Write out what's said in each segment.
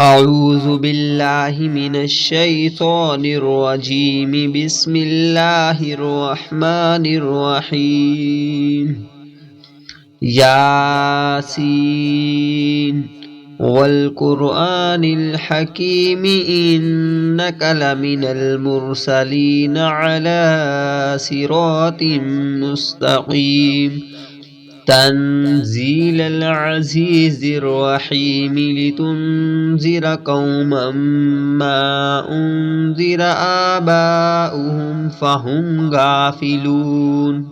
أعوذ بالله من الشيطان الرجيم. بسم الله الرحمن الرحيم. ياسين والقرآن الحكيم إنك لمن المرسلين على صراط مستقيم. تنزيل العزيز الرحيم لتنذر قوما ما أنذر آباؤهم فهم غافلون.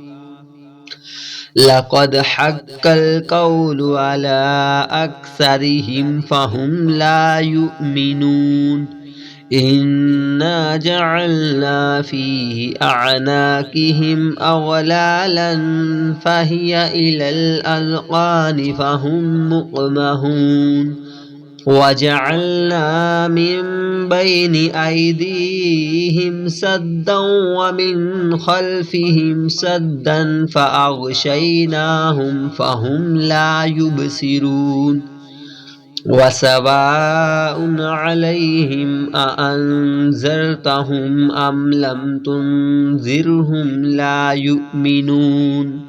لقد حق القول على أكثرهم فهم لا يؤمنون. إنا جعلنا في أعناقهم أغلالا فهي إلى الأذقان فهم مقمحون. وجعلنا من بين أيديهم سدا ومن خلفهم سدا فأغشيناهم فهم لا يبصرون. وسواء عليهم أأنذرتهم أم لم تنذرهم لا يؤمنون.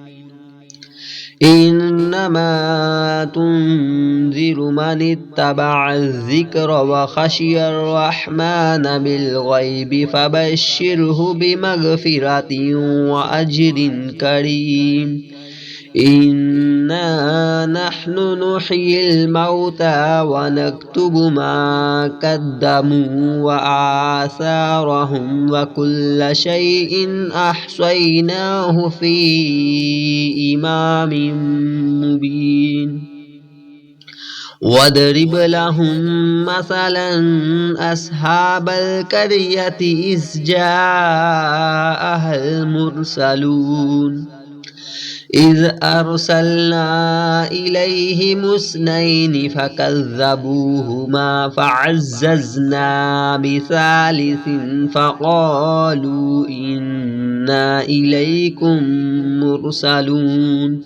إنما تنذر من اتبع الذكر وخشي الرحمن بالغيب فبشره بمغفرة وأجر كريم. إنا نحن نحيي الموتى ونكتب ما قدموا وآثارهم وكل شيء أحصيناه في إمام مبين. واضرب لهم مثلا أصحاب القرية إذ جاءها المرسلون. إذ أرسلنا إليهم اثنين فكذبوهما فعززنا بثالث فقالوا إنا إليكم مرسلون.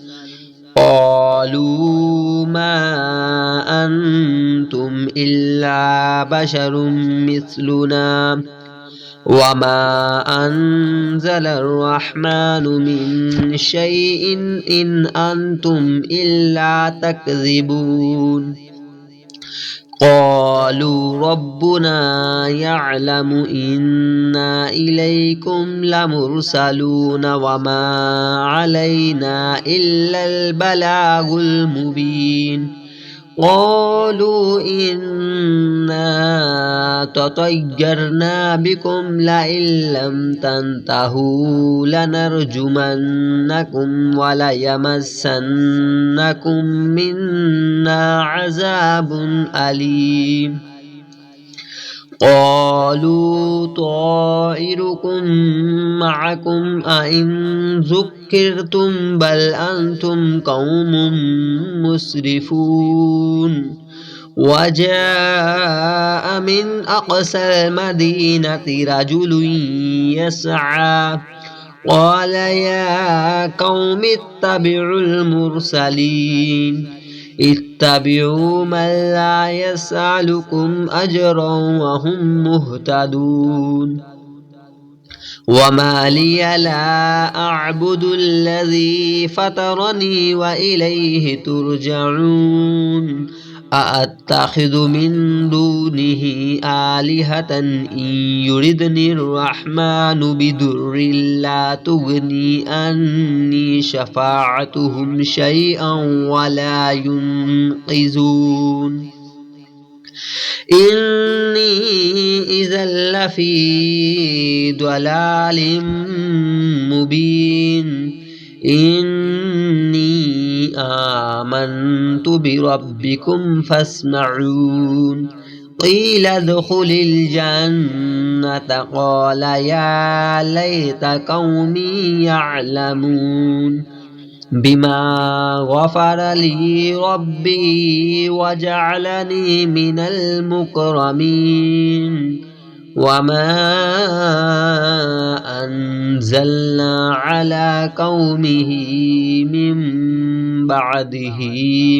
قالوا ما أنتم إلا بشر مثلنا وما أنزل الرحمن من شيء إن أنتم إلا تكذبون. قالوا ربنا يعلم إنا إليكم لمرسلون وما علينا إلا البلاغ المبين. قالوا إنا تطيرنا بكم لئن لم تنتهوا لنرجمنكم وليمسنكم منا عذاب أليم. قالوا طائركم معكم أئن ذكرتم بل أنتم قوم مسرفون. وجاء من أقصى المدينة رجل يسعى قال يا قوم اتبعوا المرسلين. اتبعوا من لا يسألكم أجرا وهم مهتدون. وما لي لا أعبد الذي فطرني وإليه ترجعون. أأتخذ من دونه آلهة إن يردني الرحمن بضر لا تغني عني شفاعتهم شيئا ولا ينقذون. إني إذا لفي ضلال مبين. إني آمنت بربكم فاسمعون. قيل ادخل الجنة قال يا ليت قومي يعلمون بما غفر لي ربي وجعلني من المكرمين. وما أنزلنا على قومه من بعده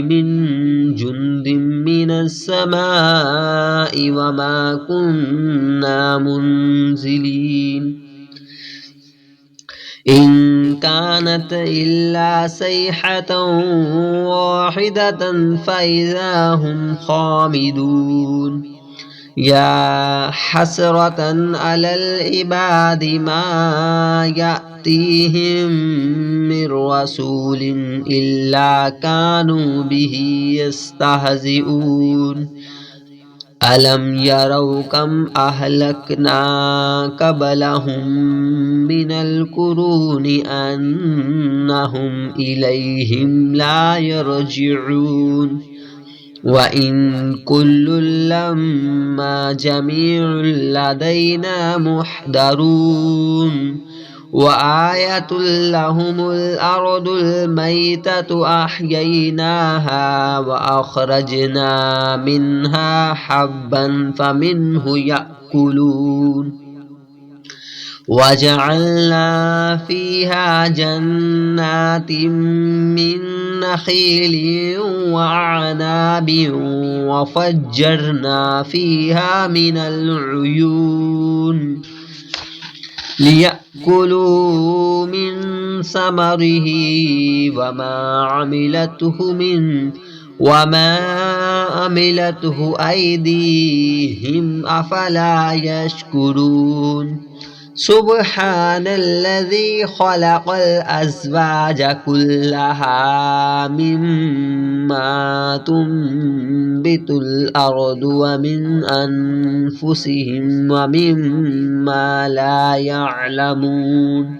من جند من السماء وما كنا منزلين إن كانت إلا صيحة واحدة فإذا هم خامدون يا حسرة على العباد ما يأتيهم من رسول إلا كانوا به يستهزئون ألم يروا كم أهلكنا قبلهم من القرون أنهم إليهم لا يرجعون وإن كل لما جميع لدينا محضرون وآية لهم الأرض الميتة أحييناها وأخرجنا منها حبا فمنه يأكلون وجعلنا فيها جنات من نخيل وعناب وفجرنا فيها من العيون ليأكلوا من ثمره وما عملته أيديهم أفلا يشكرون سبحان الذي خلق الأزواج كلها مما تنبت الأرض ومن أنفسهم ومما لا يعلمون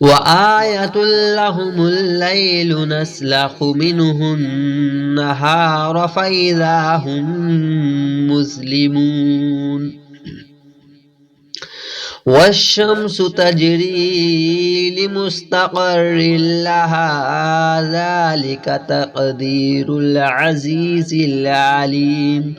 وآية لهم الليل نسلخ منه النهار فإذا هم مظلمون والشمس تجري لمستقر لها ذلك تقدير العزيز العليم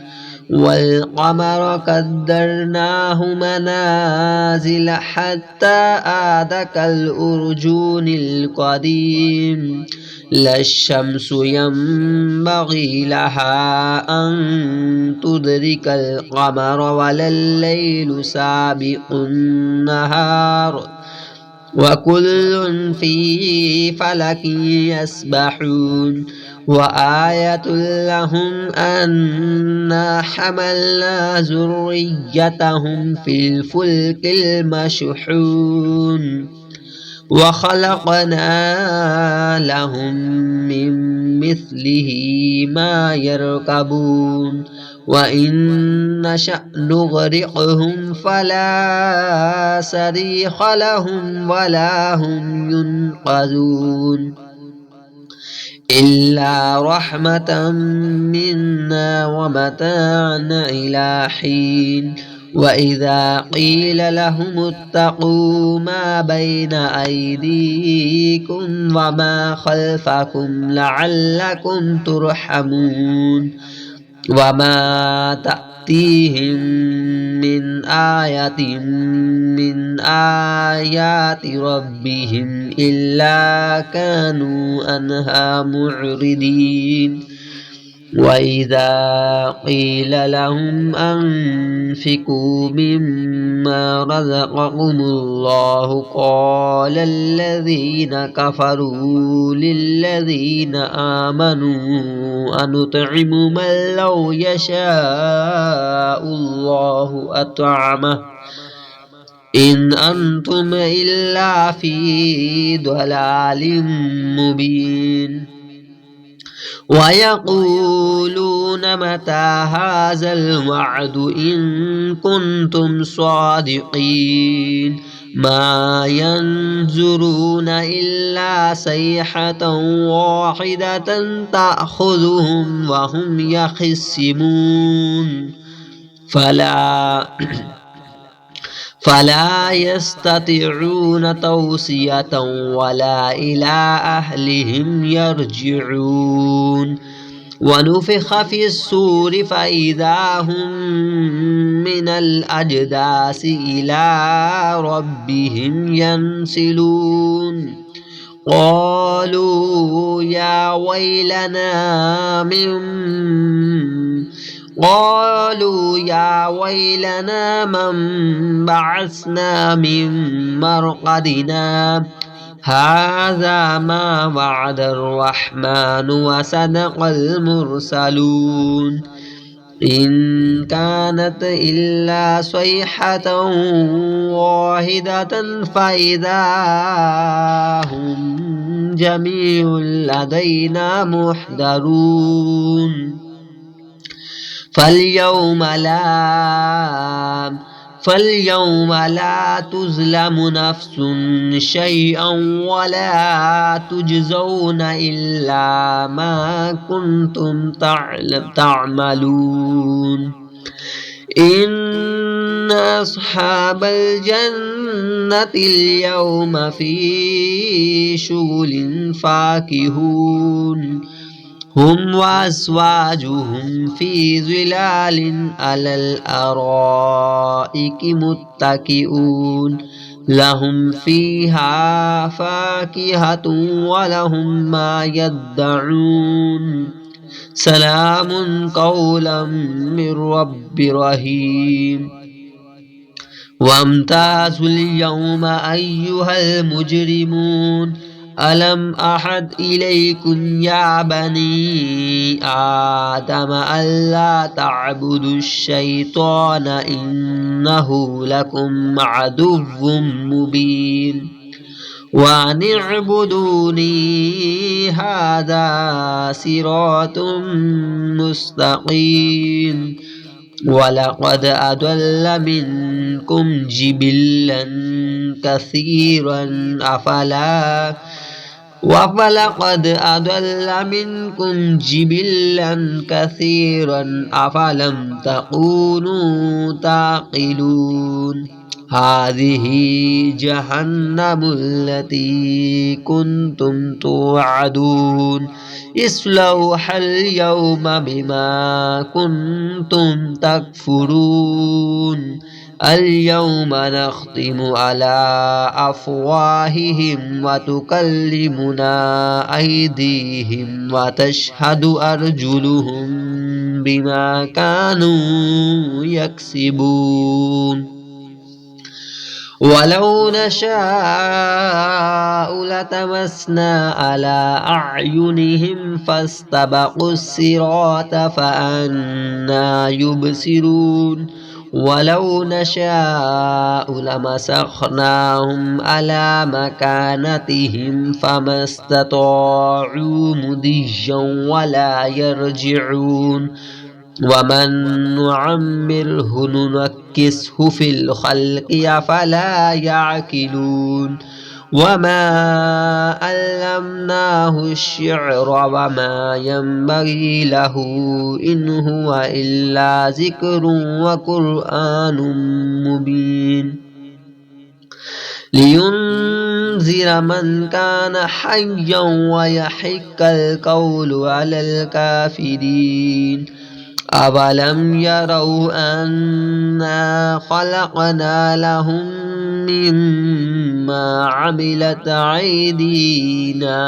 والقمر قدرناه منازل حتى عاد كالأرجون القديم لا الشمس ينبغي لها أن تدرك القمر ولا الليل سابق النهار وكل في فلك يسبحون وآية لهم أنا حملنا ذريتهم في الفلك المشحون وخلقنا لهم من مثله ما يركبون وإن نشأ نغرقهم فلا صريخ لهم ولا هم ينقذون إلا رحمة منا ومتاعا إلى حين وإذا قيل لهم اتقوا ما بين أيديكم وما خلفكم لعلكم ترحمون وما تأتيهم من آية من آيات ربهم إلا كانوا عنها معرضين وإذا قيل لهم أنفقوا مما رزقكم الله قال الذين كفروا للذين آمنوا أنطعم من لو يشاء الله أطعمه إن أنتم إلا في ضلال مبين ويقولون متى هذا الوعد إن كنتم صادقين ما ينظرون إلا صيحة واحدة تأخذهم وهم يخصمون فلا يستطيعون توصية ولا إلى أهلهم يرجعون ونفخ في الصور فإذا هم من الأجداث إلى ربهم ينسلون قالوا يا ويلنا من بعثنا من مرقدنا هذا ما وعد الرحمن وصدق المرسلون إن كانت إلا صيحة واحدة فإذا هم جميع لدينا محضرون فاليوم لا تظلم نفس شيئا ولا تجزون إلا ما كنتم تعملون إن أصحاب الجنة اليوم في شغل فاكهون هم وأزواجهم في ظلال على الأرائك متكئون لهم فيها فاكهة ولهم ما يدعون سلام قولا من رب رحيم وامتازوا اليوم أيها المجرمون ألم أحد إليكم يا بني آدم ألا تعبدوا الشيطان إنه لكم عدو مبين وأن اعبدوني هذا صراط مستقيم ولقد أضل منكم جبلا كثيرا أفلم تكونوا تعقلون هذه جهنم التي كنتم توعدون اصلوها اليوم بما كنتم تكفرون اليوم نختم على أفواههم وتكلمنا أيديهم وتشهد أرجلهم بما كانوا يكسبون ولو نشاء لتمسنا على أعينهم فاستبقوا الصراط فأنى يبصرون ولو نشاء لمسخناهم على مكانتهم فما استطاعوا مضيا ولا يرجعون ومن نعمره ننكسه في الخلق أفلا يعقلون وما علمناه الشعر وما ينبغي له إن هو إلا ذكر وقرآن مبين لينذر من كان حيا ويحق القول على الكافرين أولم يروا أنا خلقنا لهم مما عملت أيدينا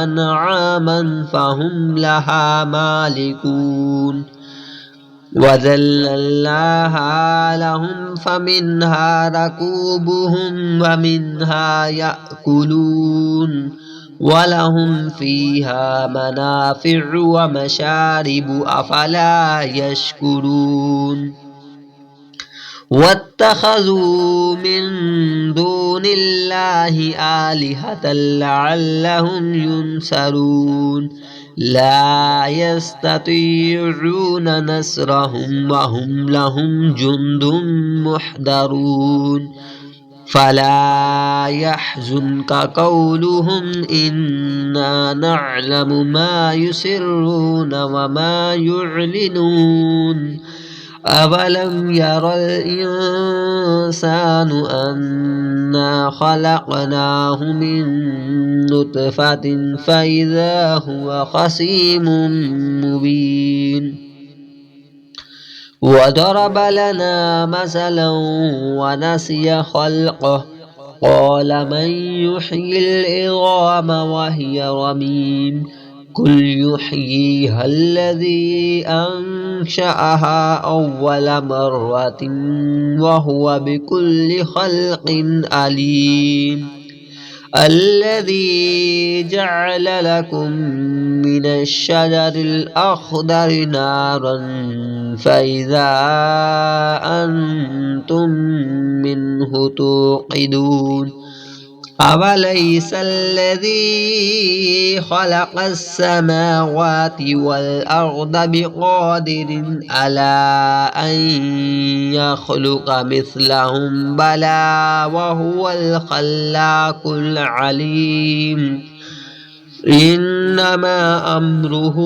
أنعاما فهم لها مالكون وذللناها لهم فمنها ركوبهم ومنها يأكلون ولهم فيها منافع ومشارب أفلا يشكرون واتخذوا من دون الله آلهة لعلهم ينصرون لا يستطيعون نصرهم وهم لهم جند محضرون فلا يحزنك قولهم إنا نعلم ما يسرون وما يعلنون أولم ير الإنسان أنا خلقناه من نطفة فإذا هو خصيم مبين وضرب لنا مثلا ونسي خلقه قال من يحيي العظام وهي رميم قل يحييها الذي أنشأها أول مرة وهو بكل خلق عليم الذي جعل لكم من الشجر الأخضر نارا فإذا أنتم منه توقدون أوليس الذي خلق السماوات والأرض بقادر على أن يخلق مثلهم بلى وهو الخلاق العليم إنما أمره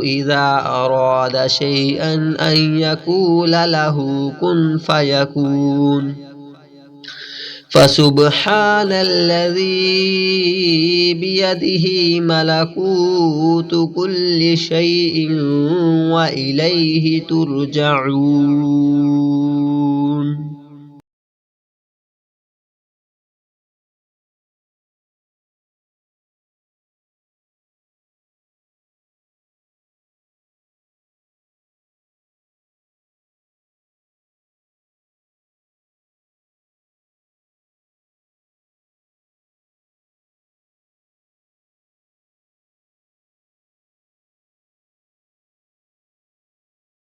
إذا أراد شيئا أن يقول له كن فيكون فسبحان الذي بيده ملكوت كل شيء وإليه ترجعون